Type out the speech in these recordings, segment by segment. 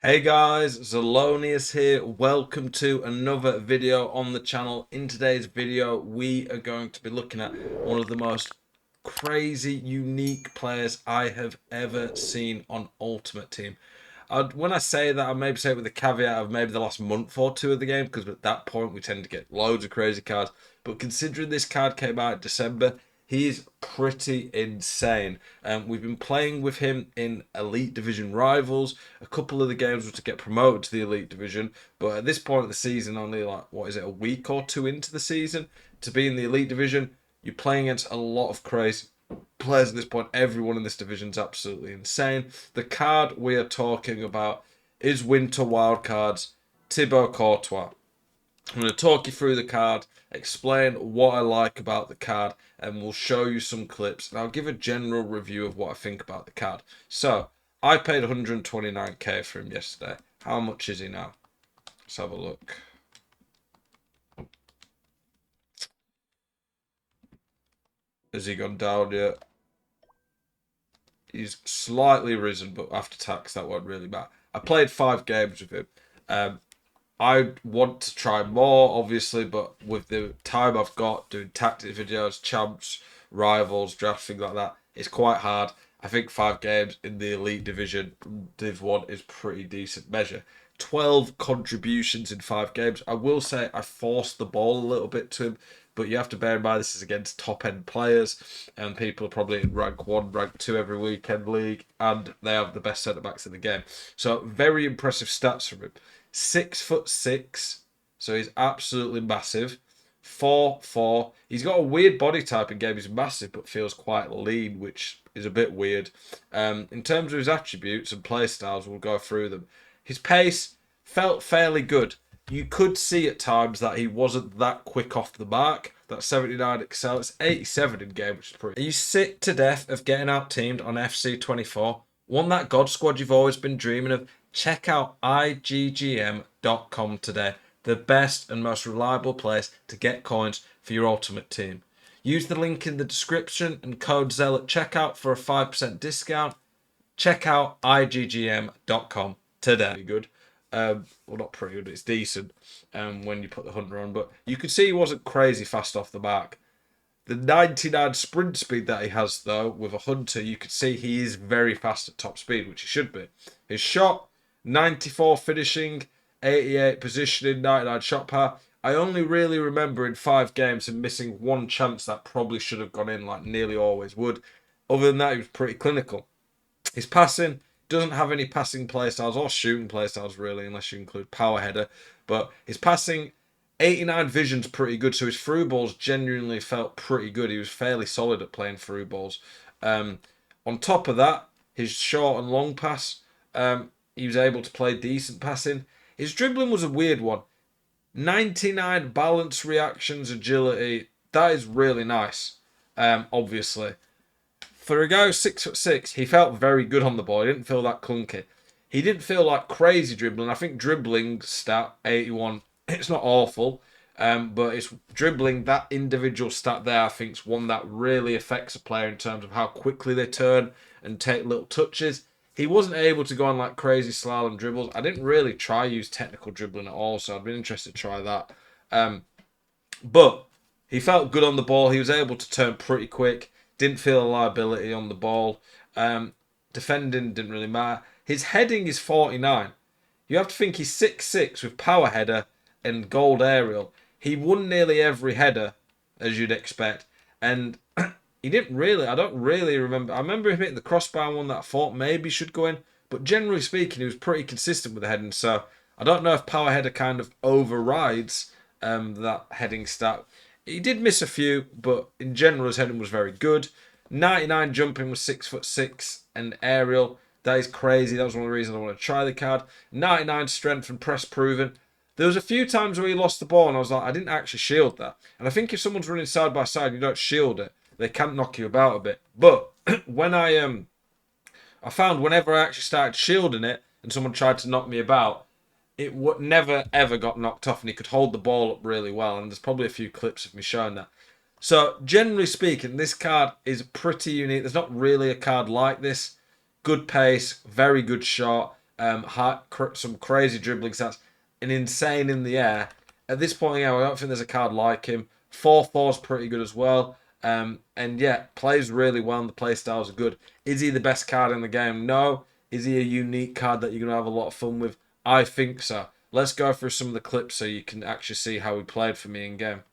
Hey guys, Zelonius here. Welcome to another video on the channel. In today's video, we are going to be looking at one of the most crazy, unique players I have ever seen on Ultimate Team. When I say that, I maybe say it with a caveat of maybe the last month or two of the game, because at that point we tend to get loads of crazy cards. But considering this card came out in December, he is pretty insane. We've been playing with him in Elite Division Rivals. A couple of the games were to get promoted to the Elite Division, but at this point of the season, only like, what is it, a week or two into the season, to be in the Elite Division, you're playing against a lot of crazy players at this point. Everyone in this division is absolutely insane. The card we are talking about is Winter Wildcards Thibaut Courtois. I'm going to talk you through the card, explain what I like about the card, and we'll show you some clips. And I'll give a general review of what I think about the card. So, I paid 129k for him yesterday. How much is he now? Let's have a look. Has he gone down yet? He's slightly risen, but after tax, that won't really matter. I played 5 games with him. I want to try more, obviously, but with the time I've got doing tactics videos, champs, rivals, drafts, things like that, it's quite hard. I think 5 games in the Elite Division, Div 1, is pretty decent measure. 12 contributions in 5 games. I will say I forced the ball a little bit to him, but you have to bear in mind this is against top-end players, and people are probably in rank 1, rank 2 every weekend league, and they have the best centre-backs in the game. So, very impressive stats from him. 6'6", so he's absolutely massive. 4'4". He's got a weird body type in game. He's massive but feels quite lean, which is a bit weird. In terms of his attributes and play styles, we'll go through them. His pace felt fairly good. You could see at times that he wasn't that quick off the mark. That 79 excel, it's 87 in game, which is pretty. Are you sick to death of getting out teamed on FC24? Want that God squad you've always been dreaming of? Check out iggm.com today, the best and most reliable place to get coins for your ultimate team. Use the link in the description and code ZEL at checkout for a 5% discount. Check out iggm.com today. Pretty good. Well, not pretty good, it's decent when you put the hunter on, but you could see he wasn't crazy fast off the mark. The 99 sprint speed that he has, though, with a hunter, you could see he is very fast at top speed, which he should be. His shot, 94 finishing, 88 positioning, 99 shot power. I only really remember in 5 games him missing one chance that probably should have gone in, like nearly always would. Other than that, he was pretty clinical. His passing doesn't have any passing playstyles or shooting playstyles, really, unless you include power header. But his passing, 89 vision's pretty good, so his through balls genuinely felt pretty good. He was fairly solid at playing through balls. On top of that, his short and long pass, he was able to play decent passing. His dribbling was a weird one. 99 balance reactions, agility. That is really nice, obviously. For a guy who's 6'6", he felt very good on the ball. He didn't feel that clunky. He didn't feel like crazy dribbling. I think dribbling stat, 81, it's not awful. But it's dribbling, that individual stat there, I think, is one that really affects a player in terms of how quickly they turn and take little touches. He wasn't able to go on like crazy slalom dribbles. I didn't really try use technical dribbling at all, so I'd be interested to try that. But he felt good on the ball. He was able to turn pretty quick. Didn't feel a liability on the ball. Defending didn't really matter. His heading is 49. You have to think he's 6'6" with power header and gold aerial. He won nearly every header, as you'd expect. And he didn't really, I don't really remember. I remember him hitting the crossbar one that I thought maybe should go in. But generally speaking, he was pretty consistent with the heading. So I don't know if power header kind of overrides that heading stat. He did miss a few, but in general, his heading was very good. 99 jumping was 6'6", and aerial. That is crazy. That was one of the reasons I want to try the card. 99 strength and press proven. There was a few times where he lost the ball, and I was like, I didn't actually shield that. And I think if someone's running side by side and you don't shield it, they can knock you about a bit. But when I found whenever I actually started shielding it and someone tried to knock me about, it never ever got knocked off, and he could hold the ball up really well. And there's probably a few clips of me showing that. So generally speaking, this card is pretty unique. There's not really a card like this. Good pace, very good shot, some crazy dribbling stats, and insane in the air. At this point, I don't think there's a card like him. 4/4 is pretty good as well. And yeah, plays really well and the play styles are good. Is he the best card in the game? No. Is he a unique card that you're going to have a lot of fun with? I think so. Let's go through some of the clips so you can actually see how he played for me in game.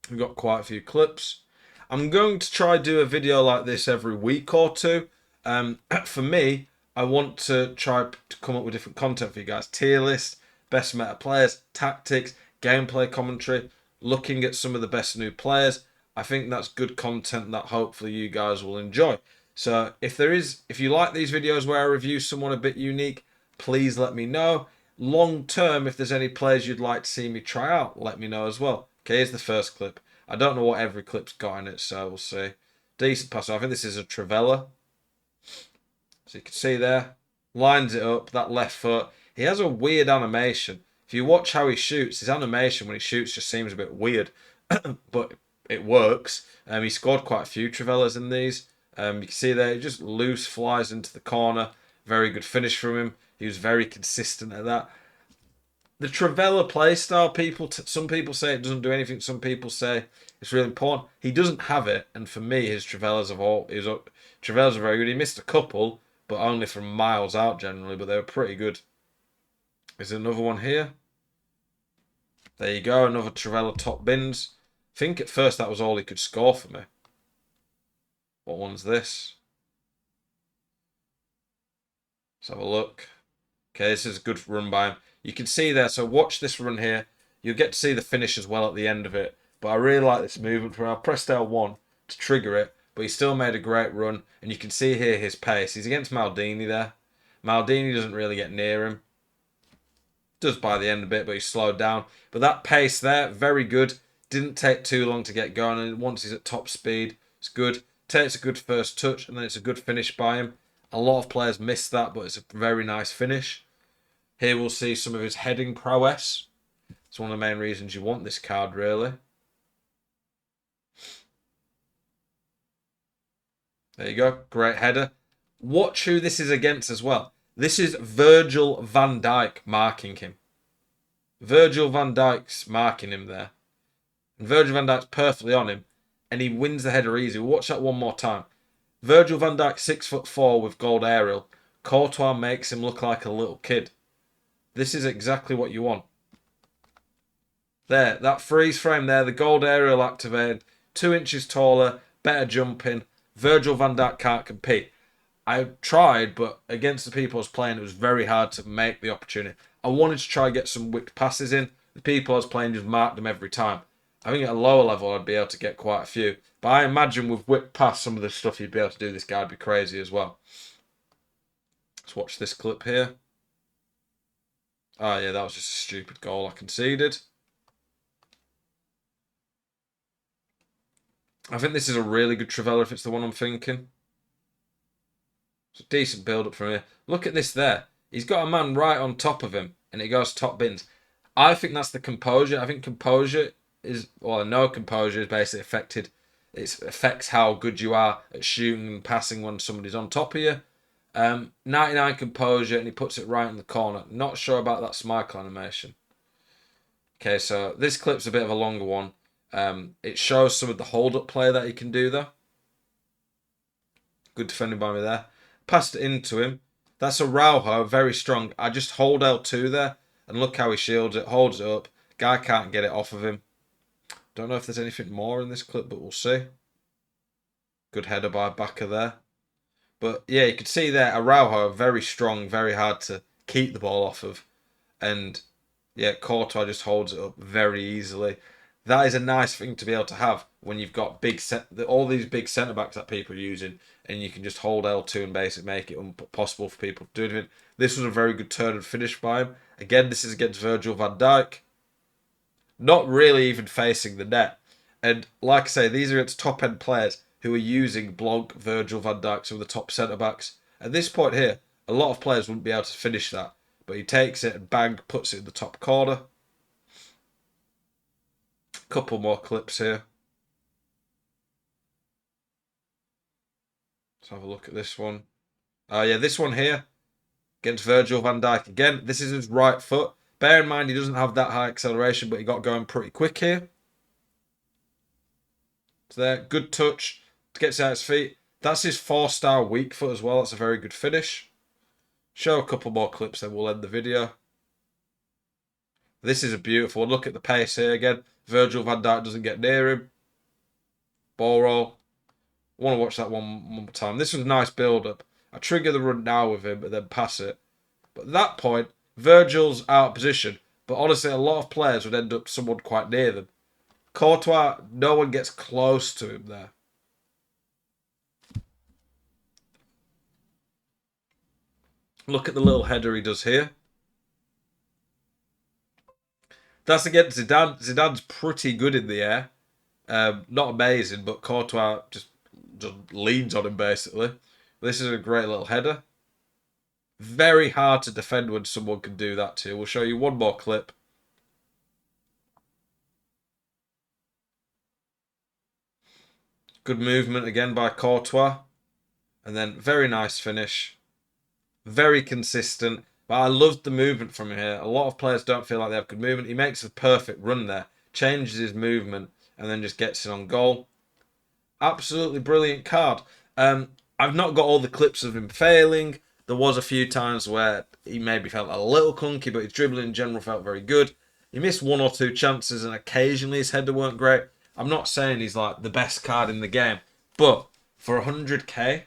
We've got quite a few clips. I'm going to try do a video like this every week or two. For me, I want to try to come up with different content for you guys. Tier list, best meta players, tactics, gameplay commentary, looking at some of the best new players. I think that's good content that hopefully you guys will enjoy. So if you like these videos where I review someone a bit unique, please let me know. Long term, if there's any players you'd like to see me try out, let me know as well. Okay, here's the first clip. I don't know what every clip's got in it, so we'll see. Decent pass. I think this is a Trivella. So you can see there, lines it up, that left foot. He has a weird animation. If you watch how he shoots, his animation when he shoots just seems a bit weird, but it works. He scored quite a few Trivellas in these. You can see there, he just loose flies into the corner. Very good finish from him. He was very consistent at that. The Trivella playstyle, some people say it doesn't do anything. Some people say it's really important. He doesn't have it, and for me, his Trivellas Trivellas are very good. He missed a couple, but only from miles out generally, but they were pretty good. Is there another one here? There you go, another Trivella top bins. I think at first that was all he could score for me. What one's this? Let's have a look. Okay, this is a good run by him. You can see there, so watch this run here. You'll get to see the finish as well at the end of it. But I really like this movement from him. I pressed L1 to trigger it, but he still made a great run. And you can see here his pace. He's against Maldini there. Maldini doesn't really get near him. Does by the end a bit, but he's slowed down. But that pace there, very good. Didn't take too long to get going. And once he's at top speed, it's good. Takes a good first touch, and then it's a good finish by him. A lot of players miss that, but it's a very nice finish. Here we'll see some of his heading prowess. It's one of the main reasons you want this card, really. There you go. Great header. Watch who this is against as well. This is Virgil van Dijk marking him. Virgil van Dijk's marking him there. And Virgil van Dijk's perfectly on him. And he wins the header easy. Watch that one more time. Virgil van Dijk, 6'4" with gold aerial. Courtois makes him look like a little kid. This is exactly what you want. There, that freeze frame there, the gold aerial activated, 2 inches taller, better jumping. Virgil van Dijk can't compete. I tried, but against the people I was playing, it was very hard to make the opportunity. I wanted to try and get some whipped passes in. The people I was playing just marked them every time. I think at a lower level, I'd be able to get quite a few. But I imagine with whipped pass, some of the stuff you'd be able to do, this guy would be crazy as well. Let's watch this clip here. Oh, yeah, that was just a stupid goal I conceded. I think this is a really good Trivella if it's the one I'm thinking. It's a decent build-up from here. Look at this there. He's got a man right on top of him, and it goes top bins. I think that's the composure. I think composure is, well, no composure is basically affected. It affects how good you are at shooting and passing when somebody's on top of you. 99 composure, and he puts it right in the corner. Not sure about that Schmeichel animation. Okay, so this clip's a bit of a longer one. It shows some of the hold-up play that he can do there. Good defending by me there. Passed it into him. That's a Araujo, very strong. I just hold L2 there, and look how he shields it, holds it up. Guy can't get it off of him. Don't know if there's anything more in this clip, but we'll see. Good header by Baka there. But yeah, you could see there, Araujo, very strong, very hard to keep the ball off of. And yeah, Courtois just holds it up very easily. That is a nice thing to be able to have when you've got all these big centre-backs that people are using, and you can just hold L2 and basically make it impossible for people to do anything. This was a very good turn and finish by him. Again, this is against Virgil van Dijk. Not really even facing the net. And like I say, these are against top-end players who are using Blanc, Virgil van Dijk, some of the top centre-backs. At this point here, a lot of players wouldn't be able to finish that. But he takes it and bang, puts it in the top corner. Couple more clips here. Let's have a look at this one. Yeah, this one here. against Virgil van Dijk again. This is his right foot. Bear in mind, he doesn't have that high acceleration, but he got going pretty quick here. So there, good touch to get out his feet. That's his 4-star weak foot as well. That's a very good finish. Show a couple more clips, then we'll end the video. This is a beautiful one. Look at the pace here again. Virgil van Dijk doesn't get near him. Ball roll. I want to watch that one more time. This was a nice build-up. I trigger the run now with him, but then pass it. But at that point, Virgil's out of position. But honestly, a lot of players would end up someone quite near them. Courtois, no one gets close to him there. Look at the little header he does here. That's against Zidane. Zidane's pretty good in the air. Not amazing, but Courtois just leans on him basically. This is a great little header. Very hard to defend when someone can do that to you. We'll show you one more clip. Good movement again by Courtois. And then very nice finish. Very consistent. But I loved the movement from here. A lot of players don't feel like they have good movement. He makes a perfect run there. Changes his movement and then just gets it on goal. Absolutely brilliant card. I've not got all the clips of him failing. There was a few times where he maybe felt a little clunky, but his dribbling in general felt very good. He missed one or two chances and occasionally his header weren't great. I'm not saying he's like the best card in the game, but for 100k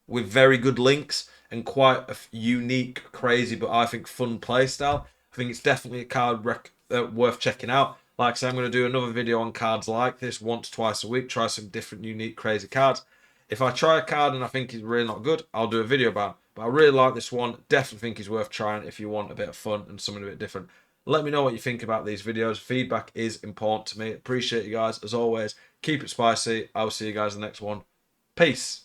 with very good links and quite a unique, crazy, but I think fun playstyle, I think it's definitely a card worth checking out. Like I said, I'm going to do another video on cards like this once, twice a week. Try some different, unique, crazy cards. If I try a card and I think it's really not good, I'll do a video about it. But I really like this one. Definitely think it's worth trying if you want a bit of fun and something a bit different. Let me know what you think about these videos. Feedback is important to me. Appreciate you guys. As always, keep it spicy. I'll see you guys in the next one. Peace.